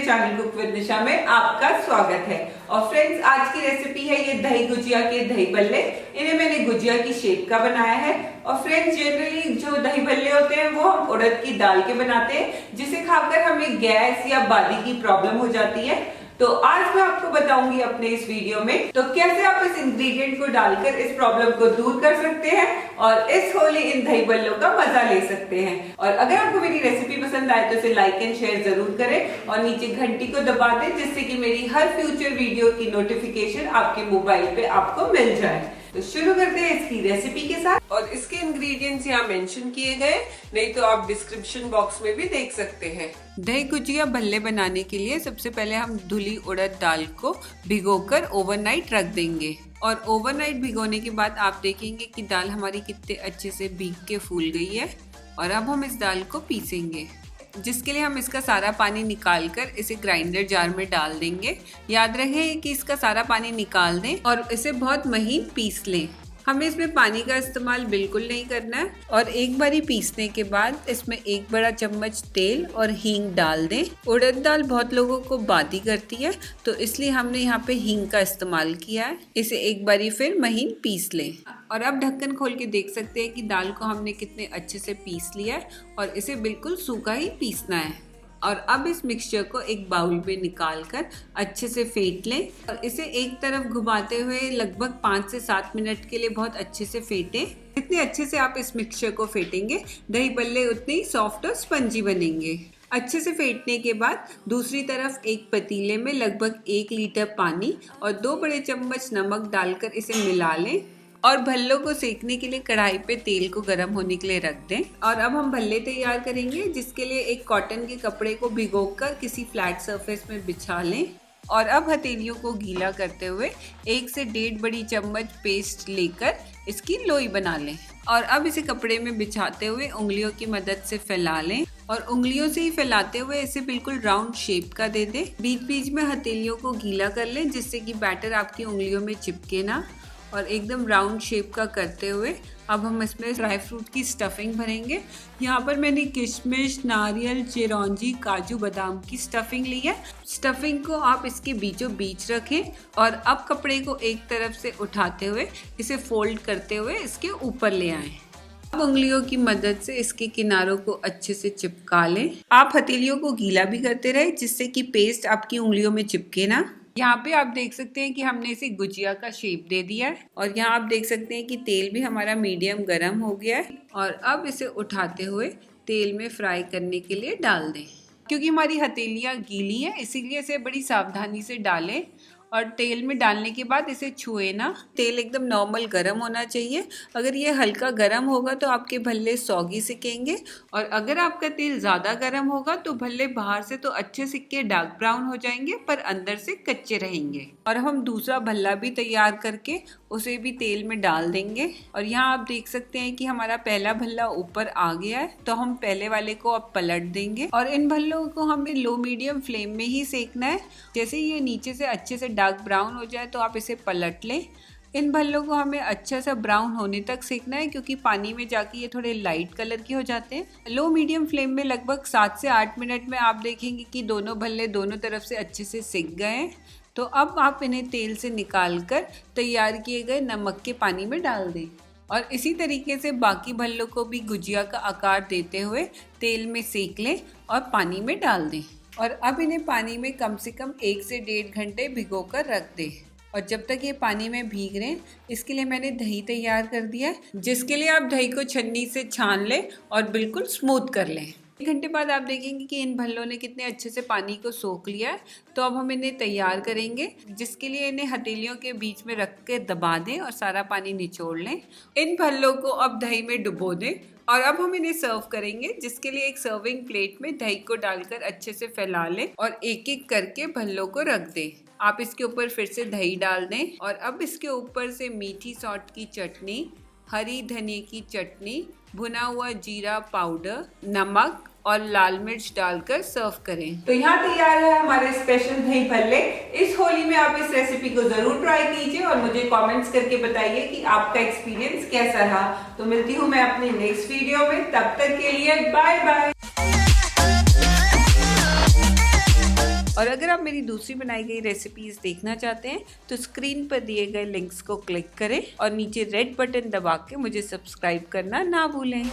Channel cook with निशा में आपका स्वागत है। और फ्रेंड्स, आज की रेसिपी है ये दही गुजिया के दही भल्ले। इन्हें मैंने गुजिया की शेप का बनाया है। और फ्रेंड्स, जनरली जो दही भल्ले होते हैं वो हम उड़द की दाल के बनाते हैं, जिसे खाकर हमें गैस या बादी की प्रॉब्लम हो जाती है। तो आज मैं आपको बताऊंगी अपने इस वीडियो में तो कैसे आप इस इंग्रेडिएंट को डालकर इस प्रॉब्लम को दूर कर सकते हैं और इस होली इन दही भल्लों का मजा ले सकते हैं। और अगर आपको मेरी रेसिपी पसंद आए तो इसे लाइक एंड शेयर जरूर करें और नीचे घंटी को दबा दें, जिससे कि मेरी हर फ्यूचर वीडियो की नोटिफिकेशन आपके मोबाइल पे आपको मिल जाए। तो शुरू करते हैं इसकी रेसिपी के साथ। और इसके इंग्रेडिएंट्स यहाँ मेंशन किए गए, नहीं तो आप डिस्क्रिप्शन बॉक्स में भी देख सकते हैं। दही गुजिया भल्ले बनाने के लिए सबसे पहले हम धुली उड़द दाल को भिगोकर ओवरनाइट रख देंगे। और ओवरनाइट भिगोने के बाद आप देखेंगे कि दाल हमारी कितने अच्छे से भीग के फूल गई है। और अब हम इस दाल को पीसेंगे, जिसके लिए हम इसका सारा पानी निकाल कर इसे ग्राइंडर जार में डाल देंगे। याद रखें कि इसका सारा पानी निकाल दें और इसे बहुत महीन पीस लें। हमें इसमें पानी का इस्तेमाल बिल्कुल नहीं करना है। और एक बारी पीसने के बाद इसमें 1 बड़ा चम्मच तेल और हींग डाल दें। उड़द दाल बहुत लोगों को बादी करती है, तो इसलिए हमने यहाँ पे हींग का इस्तेमाल किया है। इसे एक बारी फिर महीन पीस लें। और अब ढक्कन खोल के देख सकते हैं कि दाल को हमने कितने अच्छे से पीस लिया है और इसे बिल्कुल सूखा ही पीसना है। और अब इस मिक्सचर को एक बाउल में निकालकर अच्छे से फेंट लें और इसे एक तरफ घुमाते हुए लगभग 5 से 7 मिनट के लिए बहुत अच्छे से फेंटें। जितने अच्छे से आप इस मिक्सचर को फेंटेंगे, दही भल्ले उतने ही सॉफ्ट और स्पंजी बनेंगे। अच्छे से फेंटने के बाद दूसरी तरफ एक पतीले में लगभग 1 लीटर पानी और 2 बड़े चम्मच नमक डालकर इसे मिला लें। और भल्लों को सेकने के लिए कढ़ाई पे तेल को गर्म होने के लिए रख दें। और अब हम भल्ले तैयार करेंगे, जिसके लिए एक कॉटन के कपड़े को भिगोकर किसी फ्लैट सरफेस में बिछा लें। और अब हथेलियों को गीला करते हुए 1 से 1.5 बड़ी चम्मच पेस्ट लेकर इसकी लोई बना लें। और अब इसे कपड़े में बिछाते हुए उंगलियों की मदद से फैला लें और उंगलियों से ही फैलाते हुए इसे बिल्कुल राउंड शेप का दे दें। बीच बीच में हथेलियों को गीला कर लें, जिससे कि बैटर आपकी उंगलियों में चिपके ना। और एकदम राउंड शेप का करते हुए अब हम इसमें ड्राई फ्रूट की स्टफिंग भरेंगे। यहाँ पर मैंने किशमिश, नारियल, चिरौंजी, काजू, बादाम की स्टफिंग ली है। स्टफिंग को आप इसके बीचों बीच रखें और अब कपड़े को एक तरफ से उठाते हुए इसे फोल्ड करते हुए इसके ऊपर ले आएं। अब उंगलियों की मदद से इसके किनारों को अच्छे से चिपका लें। आप हथेलियों को गीला भी करते रहे, जिससे कि पेस्ट आपकी उंगलियों में चिपके ना। यहाँ पे आप देख सकते हैं कि हमने इसे गुजिया का शेप दे दिया है। और यहाँ आप देख सकते हैं कि तेल भी हमारा मीडियम गर्म हो गया है। और अब इसे उठाते हुए तेल में फ्राई करने के लिए डाल दें। क्योंकि हमारी हथेलियाँ गीली हैं, इसीलिए इसे बड़ी सावधानी से डालें। और तेल में डालने के बाद इसे छुए ना। तेल एकदम नॉर्मल गर्म होना चाहिए। अगर ये हल्का गर्म होगा तो आपके भल्ले सौगी सिकेंगे, और अगर आपका तेल ज़्यादा गर्म होगा तो भल्ले बाहर से तो अच्छे सिक्के डार्क ब्राउन हो जाएंगे, पर अंदर से कच्चे रहेंगे। और हम दूसरा भल्ला भी तैयार करके उसे भी तेल में डाल देंगे। और यहाँ आप देख सकते हैं कि हमारा पहला भल्ला ऊपर आ गया है, तो हम पहले वाले को अब पलट देंगे। और इन भल्लों को हमें लो मीडियम फ्लेम में ही सेकना है। जैसे ये नीचे से अच्छे से डार्क ब्राउन हो जाए तो आप इसे पलट लें। इन भल्लों को हमें अच्छा सा ब्राउन होने तक सेकना है, क्योंकि पानी में जाके ये थोड़े लाइट कलर के हो जाते हैं। लो मीडियम फ्लेम में लगभग 7 से 8 मिनट में आप देखेंगे कि दोनों भल्ले दोनों तरफ से अच्छे से सिक गए हैं। तो अब आप इन्हें तेल से निकाल कर तैयार किए गए नमक के पानी में डाल दें। और इसी तरीके से बाकी भल्लों को भी गुजिया का आकार देते हुए तेल में सेक लें और पानी में डाल दें। और अब इन्हें पानी में कम से कम 1 से 1.5 घंटे भिगोकर रख दें। और जब तक ये पानी में भीग रहे हैं, इसके लिए मैंने दही तैयार कर दिया है, जिसके लिए आप दही को छन्नी से छान लें और बिल्कुल स्मूथ कर लें। 1 घंटे बाद आप देखेंगे कि इन भल्लों ने कितने अच्छे से पानी को सोख लिया है। तो अब हम इन्हें तैयार करेंगे, जिसके लिए इन्हें हथेलियों के बीच में रख के दबा दें और सारा पानी निचोड़ लें। इन भल्लों को अब दही में डुबो दें। और अब हम इन्हें सर्व करेंगे, जिसके लिए एक सर्विंग प्लेट में दही को डालकर अच्छे से फैला लें और एक एक करके भल्लों को रख दें। आप इसके ऊपर फिर से दही डाल दें। और अब इसके ऊपर से मीठी सौंठ की चटनी, हरी धनिया की चटनी, भुना हुआ जीरा पाउडर, नमक और लाल मिर्च डालकर सर्व करें। तो यहाँ तैयार है हमारे स्पेशल दही भल्ले। इस होली में आप इस रेसिपी को जरूर ट्राई कीजिए और मुझे कमेंट्स करके बताइए कि आपका एक्सपीरियंस कैसा रहा। तो मिलती हूँ मैं अपने नेक्स्ट वीडियो में, तब तक के लिए बाय बाय। और अगर आप मेरी दूसरी बनाई गई रेसिपीज देखना चाहते हैं तो स्क्रीन पर दिए गए लिंक्स को क्लिक करें और नीचे रेड बटन दबा के मुझे सब्सक्राइब करना ना भूलें।